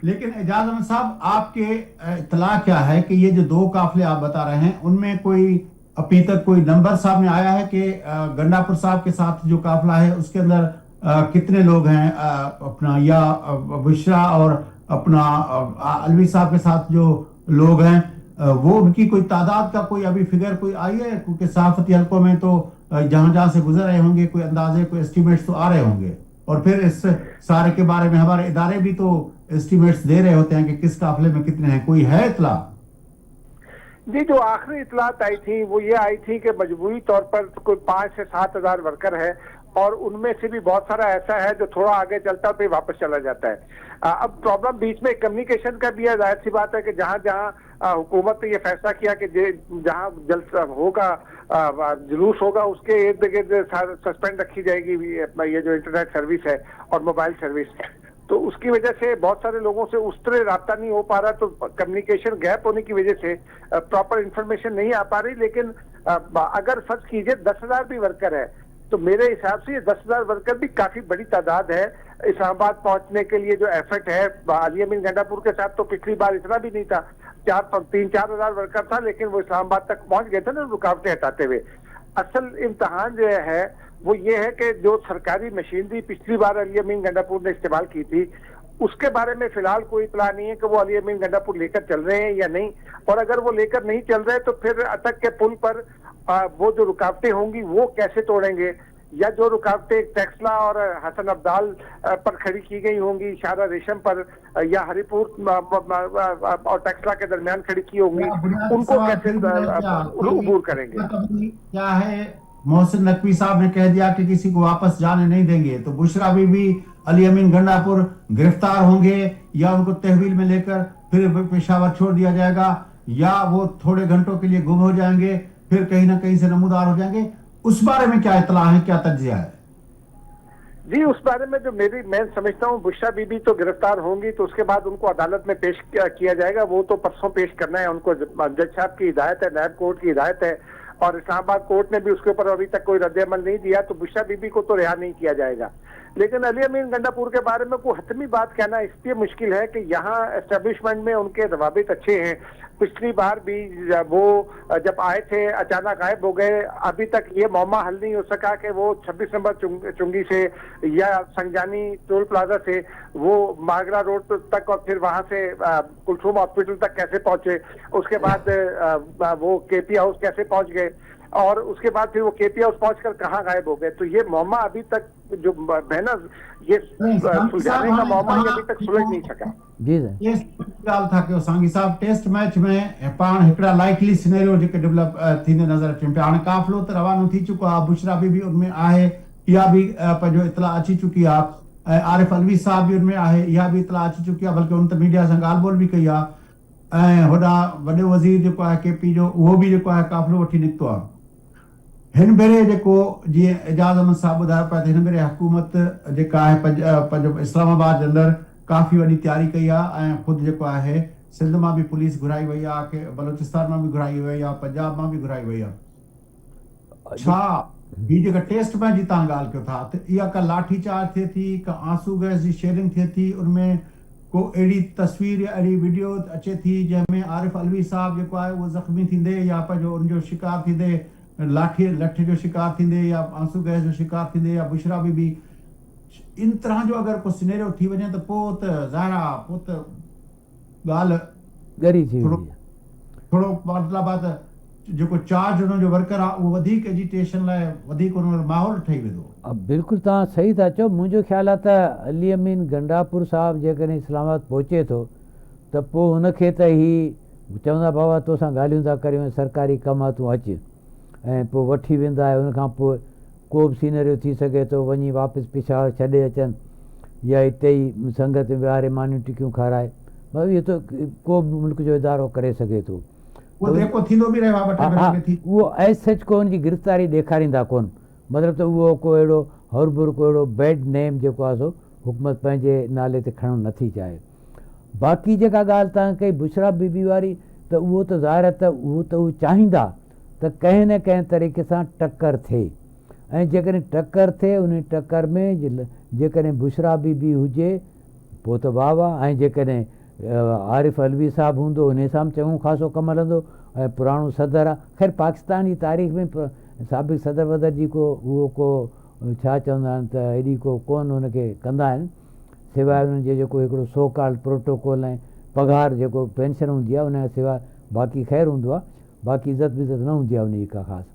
लेकिन एजाज अहमद साहब, आपके इत्तला क्या है कि ये जो दो काफिले आप बता रहे हैं उनमें कोई अभी तक कोई नंबर सामने आया है कि गंडापुर साहब के साथ जो काफिला है उसके अंदर कितने लोग हैं, अपना या बुशरा और अपना अलवी साहब के साथ जो लोग हैं, वो उनकी कोई तादाद का कोई अभी फिगर कोई आई है? क्योंकि सहाफती हलकों में तो जहां जहां से गुजर रहे होंगे कोई अंदाजे कोई एस्टिमेट्स तो आ रहे होंगे, और फिर इस सारे के बारे में हमारे इदारे भी तो एस्टिमेट्स दे रहे होते हैं कि किस काफिले में कितने हैं। कोई है इतला? जी, जो आखिरी इतलात आई थी वो ये आई थी कि मजबूरी तौर पर कोई 5 से 7 हजार वर्कर है, और उनमें से भी बहुत सारा ऐसा है जो थोड़ा आगे चलता है फिर वापस चला जाता है। अब प्रॉब्लम बीच में कम्युनिकेशन का भी है। जाहिर सी बात है कि जहां जहां हुकूमत ने ये फैसला किया कि जहां जल्द होगा जुलूस होगा उसके इर्द गिर्द सस्पेंड रखी जाएगी ये जो इंटरनेट सर्विस है और मोबाइल सर्विस। तो उसकी वजह से बहुत सारे लोगों से उस तरह राब्ता नहीं हो पा रहा, तो कम्युनिकेशन गैप होने की वजह से प्रॉपर इंफॉर्मेशन नहीं आ पा रही। लेकिन अगर फर्ज कीजिए 10,000 भी वर्कर है तो मेरे हिसाब से ये 10,000 वर्कर भी काफी बड़ी तादाद है। इस्लामाबाद पहुंचने के लिए जो एफर्ट है, अली अमीन गंडापुर के साथ तो पिछली बार इतना भी नहीं था, 3-4 हजार वर्कर था, लेकिन वो इस्लामाबाद तक पहुंच गए थे ना रुकावटें हटाते हुए। असल इम्तहान जो है वो ये है कि जो सरकारी मशीनरी पिछली बार अली अमीन गंडापुर ने इस्तेमाल की थी उसके बारे में फिलहाल कोई इत्तला नहीं है कि वो अली अमीन गंडापुर लेकर चल रहे हैं या नहीं। और अगर वो लेकर नहीं चल रहे तो फिर अटक के पुल पर वो जो रुकावटें होंगी वो कैसे तोड़ेंगे, या जो रुकावटें टेक्सला और हसन अब्दाल पर खड़ी की गई होंगी, इशारा रेशम पर या हरिपुर और टेक्सला के दरमियान खड़ी की होंगी, उनको कैसे अबूर करेंगे। क्या है, मोहसिन नकवी साहब ने कह दिया कि किसी को वापस जाने नहीं देंगे, तो बुशरा बीबी अली अमीन गंडापुर गिरफ्तार होंगे या उनको तहवील में लेकर फिर पेशावर छोड़ दिया जाएगा, या वो थोड़े घंटों के लिए गुम हो जाएंगे फिर कहीं ना कहीं से नमूदार हो जाएंगे? उस बारे में क्या इत्तला है, क्या तज्जिया है? जी, उस बारे में जो मैं समझता हूँ बुशरा बीबी तो गिरफ्तार होंगी तो उसके बाद उनको अदालत में पेश किया जाएगा। वो तो परसों पेश करना है उनको, जज साहब की हिदायत है, नायब कोर्ट की हिदायत है, और इस्लामाबाद कोर्ट ने भी उसके ऊपर अभी तक कोई रद्द-ए-अमल नहीं दिया, तो बुशरा बीबी को तो रिहा नहीं किया जाएगा। लेकिन अली अमीन गंडापुर के बारे में कोई हतमी बात कहना इसलिए मुश्किल है कि यहाँ एस्टेब्लिशमेंट में उनके रवाबित अच्छे हैं। पिछली बार भी वो जब आए थे अचानक गायब हो गए। अभी तक ये मौमा हल नहीं हो सका कि वो 26 नंबर चुंगी से या संजानी टोल प्लाजा से वो मागरा रोड तक और फिर वहां से कुलथूम हॉस्पिटल तक कैसे पहुंचे, उसके बाद वो केपी हाउस कैसे पहुंच गए, और उसके बाद फिर वो केपी हाउस पहुंचकर कहाँ गायब हो गए। तो ये मौमा अभी तक जो मेहनत ये सुलझाने का मौमा ये अभी तक सुलझ नहीं सका। जी सर, ये ॻाल्हि था कि सांगी साहब टेस्ट मैच में पाण हिकिड़ा लाइकली सिनेरियो जेके डेवलप थींदे नज़र अचनि पिया। हाणे काफ़िलो त रवानो थी चुको आहे, बुशरा भी उनमें आहे, इहा बि पंहिंजो इतला अची चुकी आहे, आरिफ अलवी साहब भी उनमें आहे, इहा भी इतला अची चुकी आहे, बल्कि उन त मीडिया सां ॻाल्हि ॿोल बि कई आहे। ऐं होॾां वॾे वज़ीर जेको आहे केपी जो, उहो बि जेको आहे काफ़िलो वठी निकितो आहे। हिन भेरे जेको जीअं एजाज अहमद साहब ॿुधायो पिया त हिन भेरे हुकूमत जेका आहे पंहिंजो इस्लामाबाद जे अंदरि काफ़ी वॾी तयारी कई आहे, ऐं ख़ुदि जेको आहे सिंध मां बि पुलिस घुराई वई आहे, कि बलोचिस्तान मां बि घुराई वई आहे, पंजाब मां बि घुराई वई आहे। छा ही जेका टेस्ट मैच जी तव्हां ॻाल्हि कयो था त इहा का लाठी चार्ज थिए थी, का आंसू गैस जी शेयरिंग थिए थी, उनमें को अहिड़ी तस्वीर या अहिड़ी वीडियो अचे थी जंहिंमें आरिफ अलवी साहब जेको आहे उहो ज़ख़्मी थींदे या पंहिंजो उनजो शिकार थींदे, लठ जो शिकार थींदे, या आंसू गैस जो शिकार थींदे, या बुशरा भी इन तरह जो अगर को सिनेरियो थी वञे त पोइ त ज़ाहिर आहे पोइ त ॻाल्हि गरी थी थोड़ो मतिलबु आहे त जेको चार्ज हुन जो वर्कर आहे उहो वधीक एजिटेशन लाइ वधीक उन माहौल ठही वेंदो। बिल्कुलु तव्हां सही था चओ। मुंहिंजो ख़्यालु आहे त अली अमीन गंडापुर साहब जेकॾहिं इस्लामाबाद पहुचे थो त पोइ हुनखे त ही चवंदा बाबा तोसां ॻाल्हियूं था करियूं, सरकारी कम आहे तूं अचु, ऐं पोइ वठी वेंदा आहे। उनखां पोइ को बि सीनरियो थी सघे थो वञी वापसि पेशावर छॾे अचनि, या हिते ई संगत में विहारे मानियूं टिकियूं खाराए, मतिलबु इहो त को बि मुल्क जो इदारो करे सघे थो। उहो एज सच को हुनजी गिरफ़्तारी ॾेखारींदा कोन, मतिलबु त उहो को अहिड़ो हरबुर को अहिड़ो बैड नेम जेको आहे सो हुकूमत पंहिंजे नाले ते खणणु नथी चाहे। बाक़ी जेका ॻाल्हि तव्हां कई बुशरा बीबी वारी, त उहो त ज़ाहिर त उहो चाहींदा त कंहिं न कंहिं तरीक़े सां टकर थिए, ऐं जेकॾहिं टकर थिए उन टकर में जेकॾहिं बुशरा बीबी हुजे पोइ त वाह वाह। ऐं जेकॾहिं आरिफ अलवी साहिबु हूंदो उन सां बि चङो ख़ासो कमु हलंदो। ऐं पुराणो सदर आहे। ख़ैर पाकिस्तान जी तारीख़ में साबिक़ सदर वदर जी को उहो को छा चवंदा आहिनि त एॾी को कोन हुनखे कंदा आहिनि, सवाइ हुननि जो जेको हिकिड़ो सोकाल प्रोटोकॉल ऐं पघार जेको पेंशन हूंदी आहे उन खां सवाइ बाक़ी ख़ैरु हूंदो आहे। बाक़ी इज़त विज़त न हूंदी आहे उन जी का ख़ासि।